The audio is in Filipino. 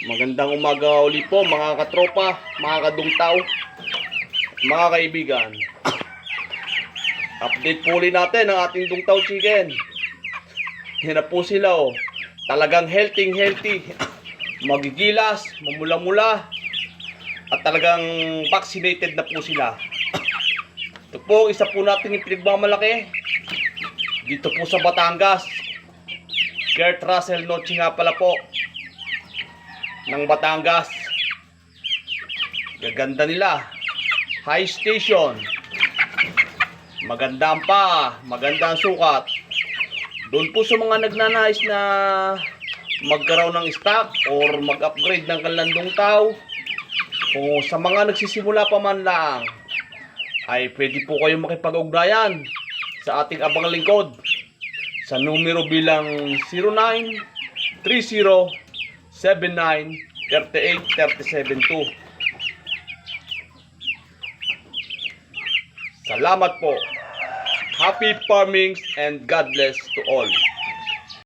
Magandang umaga ulit po mga katropa, mga kadungtaw, mga kaibigan. Update po ulit natin ang ating dungtaw chicken. Yan na po sila oh. Talagang healthy. Magigilas, mamula-mula. At talagang vaccinated na po sila. Ito po isa po natin yung pinagmamalaki. Dito po sa Batangas. Kurt Russell Noche nga pala po ng Batangas. Gaganda nila. High station. Maganda ang pa, maganda ang sukat. Doon po sa mga nagnanais na magkaroon ng stock or mag-upgrade ng kanilang dungtaw, o sa mga nagsisimula pa man lang, ay pwede po kayong makipag-ugnayan sa ating abang lingkod sa numero bilang 0930-79-38-372. Salamat po. Happy farming and God bless to all.